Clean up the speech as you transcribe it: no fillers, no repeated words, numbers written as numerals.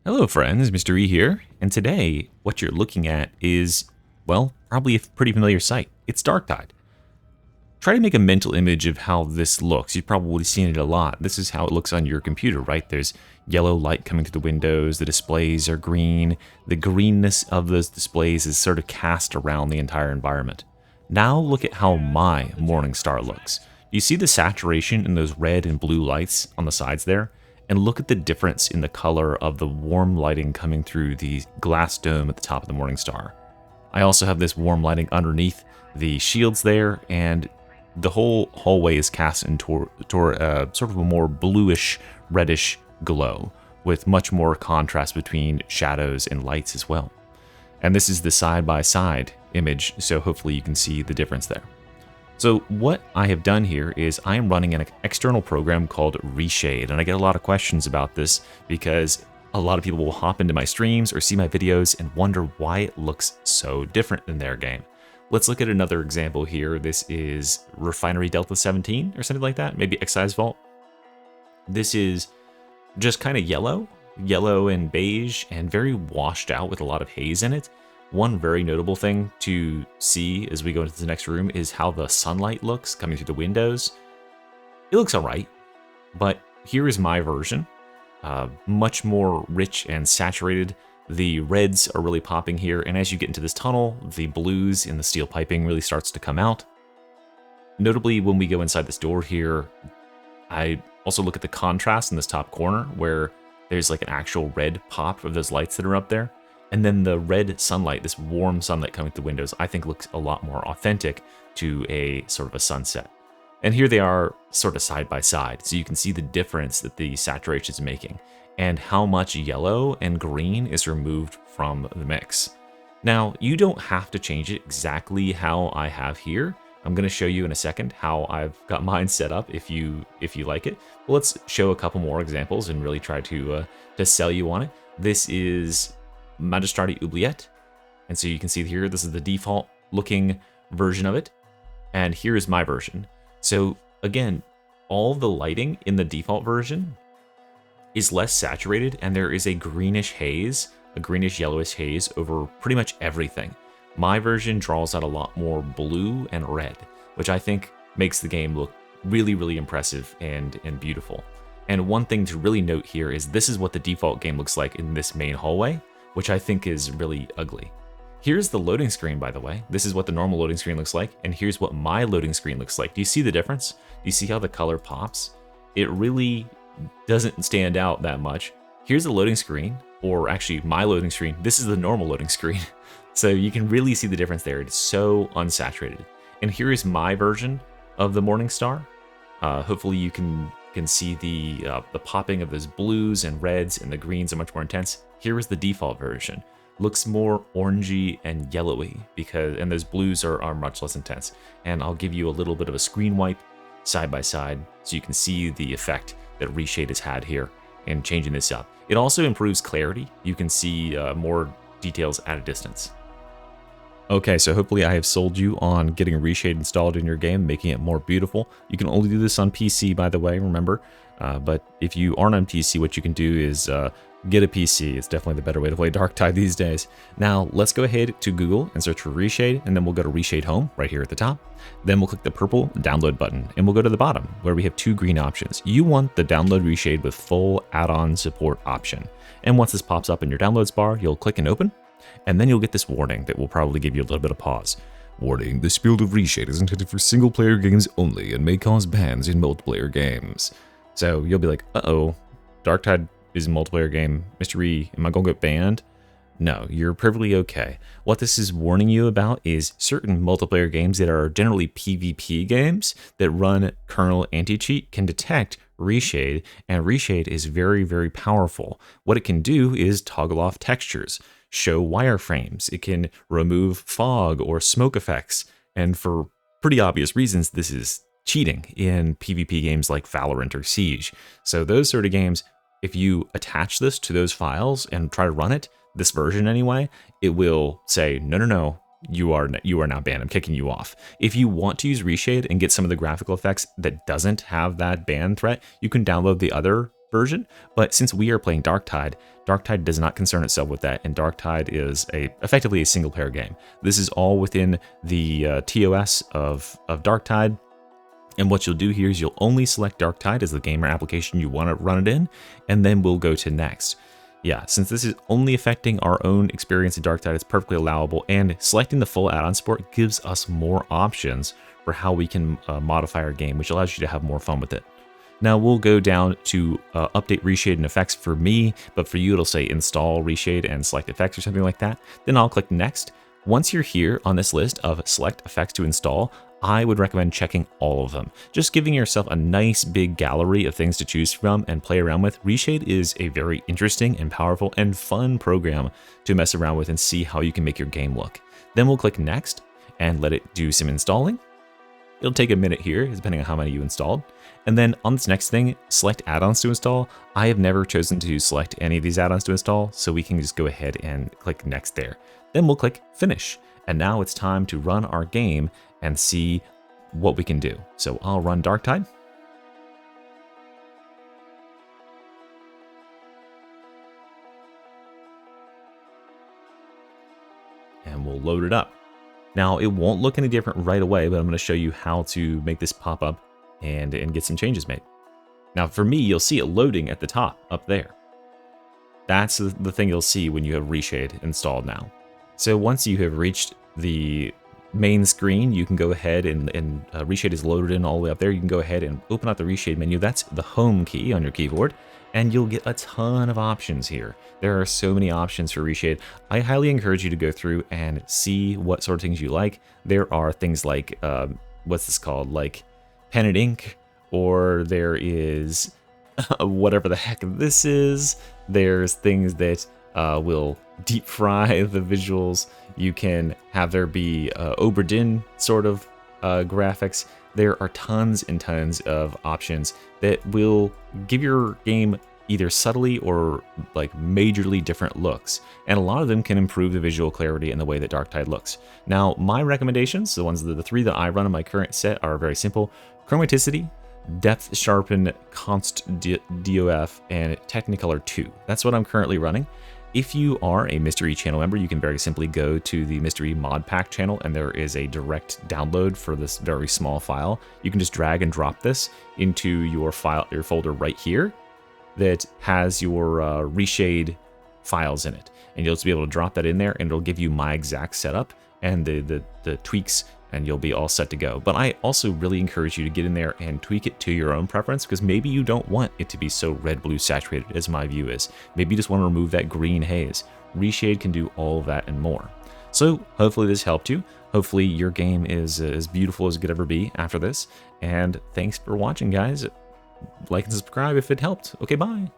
Hello friends, Mr. E here, and today what you're looking at is, well, probably a pretty familiar sight. It's Darktide. Try to make a mental image of how this looks. You've probably seen it a lot. This is how it looks on your computer, right? There's yellow light coming through the windows, the displays are green, the greenness of those displays is sort of cast around the entire environment. Now look at how my morning star looks. You see the saturation in those red and blue lights on the sides there? And look at the difference in the color of the warm lighting coming through the glass dome at the top of the morning star. I also have this warm lighting underneath the shields there, and the whole hallway is cast into sort of a more bluish, reddish glow, with much more contrast between shadows and lights as well. And this is the side-by-side image, so hopefully you can see the difference there. So what I have done here is I am running an external program called ReShade, and I get a lot of questions about this because a lot of people will hop into my streams or see my videos and wonder why it looks so different in their game. Let's look at another example here. This is Refinery Delta 17 or something like that, maybe Excise Vault. This is just kind of yellow and beige, and very washed out with a lot of haze in it. One very notable thing to see as we go into the next room is how the sunlight looks coming through the windows. It looks alright, but here is my version. Much more rich and saturated. The reds are really popping here, and as you get into this tunnel, the blues in the steel piping really starts to come out. Notably, when we go inside this door here, I also look at the contrast in this top corner where there's like an actual red pop of those lights that are up there. And then the red sunlight, this warm sunlight coming through the windows, I think looks a lot more authentic to a sort of a sunset. And here they are sort of side by side, so you can see the difference that the saturation is making and how much yellow and green is removed from the mix. Now, you don't have to change it exactly how I have here. I'm going to show you in a second how I've got mine set up if you like it. But let's show a couple more examples and really try to sell you on it. This is Magistrati Oubliette, and so you can see here this is the default looking version of it, and here is my version. So again, all the lighting in the default version is less saturated, and there is a greenish haze, a greenish yellowish haze over pretty much everything. My version draws out a lot more blue and red, which I think makes the game look really impressive and beautiful. And one thing to really note here is this is what the default game looks like in this main hallway, which I think is really ugly. Here's the loading screen, by the way. This is what the normal loading screen looks like, and here's what my loading screen looks like. Do you see the difference? Do you see how the color pops? It really doesn't stand out that much. Here's the loading screen, or actually my loading screen. This is the normal loading screen. So you can really see the difference there. It's so unsaturated. And here is my version of the Morning Star. Hopefully you can see the popping of those blues and reds, and the greens are much more intense. Here is the default version. Looks more orangey and yellowy and those blues are much less intense. And I'll give you a little bit of a screen wipe side by side so you can see the effect that ReShade has had here in changing this up. It also improves clarity. You can see more details at a distance. Okay, so hopefully I have sold you on getting ReShade installed in your game, making it more beautiful. You can only do this on PC, by the way, remember. But if you aren't on PC, what you can do is get a PC. It's definitely the better way to play Darktide these days. Now, let's go ahead to Google and search for ReShade, and then we'll go to ReShade Home right here at the top. Then we'll click the purple download button, and we'll go to the bottom where we have two green options. You want the download ReShade with full add-on support option. And once this pops up in your downloads bar, you'll click and open, and then you'll get this warning that will probably give you a little bit of pause. Warning, this build of ReShade is intended for single-player games only and may cause bans in multiplayer games. So you'll be like, uh-oh, Darktide is a multiplayer game. Mr. E, am I going to get banned? No, you're perfectly okay. What this is warning you about is certain multiplayer games that are generally PvP games that run kernel anti-cheat can detect ReShade, and ReShade is very powerful. What it can do is toggle off textures, show wireframes, it can remove fog or smoke effects, and for pretty obvious reasons, this is cheating in PvP games like Valorant or Siege. So those sort of games, if you attach this to those files and try to run it, this version anyway, it will say, no, you are now banned, I'm kicking you off. If you want to use ReShade and get some of the graphical effects that doesn't have that ban threat, you can download the other version, but since we are playing Darktide, Darktide does not concern itself with that, and Darktide is effectively a single-player game. This is all within the TOS of Darktide, and what you'll do here is you'll only select Darktide as the gamer application you want to run it in, and then we'll go to next. Yeah, since this is only affecting our own experience in Darktide, it's perfectly allowable, and selecting the full add-on support gives us more options for how we can modify our game, which allows you to have more fun with it. Now we'll go down to update reshade and effects for me, but for you it'll say install reshade and select effects or something like that. Then I'll click next. Once you're here on this list of select effects to install, I would recommend checking all of them. Just giving yourself a nice big gallery of things to choose from and play around with. ReShade is a very interesting and powerful and fun program to mess around with and see how you can make your game look. Then we'll click next and let it do some installing. It'll take a minute here, depending on how many you installed. And then on this next thing, select add-ons to install. I have never chosen to select any of these add-ons to install, so we can just go ahead and click next there. Then we'll click finish. And now it's time to run our game and see what we can do. So I'll run Darktide. And we'll load it up. Now, it won't look any different right away, but I'm going to show you how to make this pop up and get some changes made. Now, for me, you'll see it loading at the top up there. That's the thing you'll see when you have ReShade installed now. So once you have reached the main screen, you can go ahead and ReShade is loaded in all the way up there. You can go ahead and open up the ReShade menu. That's the home key on your keyboard, and you'll get a ton of options here. There are so many options for ReShade. I highly encourage you to go through and see what sort of things you like. There are things like, what's this called? Like pen and ink, or there is whatever the heck this is. There's things that will deep fry the visuals. You can have there be Obra sort of graphics. There are tons and tons of options that will give your game either subtly or like majorly different looks, and a lot of them can improve the visual clarity and the way that Darktide looks. Now, my recommendations, the three that I run in my current set, are very simple: chromaticity, depth sharpen, const DOF, and Technicolor 2. That's what I'm currently running. If you are a Mystery channel member, you can very simply go to the Mystery mod pack channel, and there is a direct download for this very small file. You can just drag and drop this into your folder right here that has your ReShade files in it, and you'll just be able to drop that in there, and it'll give you my exact setup and the tweaks, and you'll be all set to go. But I also really encourage you to get in there and tweak it to your own preference, because maybe you don't want it to be so red-blue saturated as my view is. Maybe you just want to remove that green haze. ReShade can do all of that and more. So hopefully this helped you. Hopefully your game is as beautiful as it could ever be after this. And thanks for watching, guys. Like and subscribe if it helped. Okay, bye.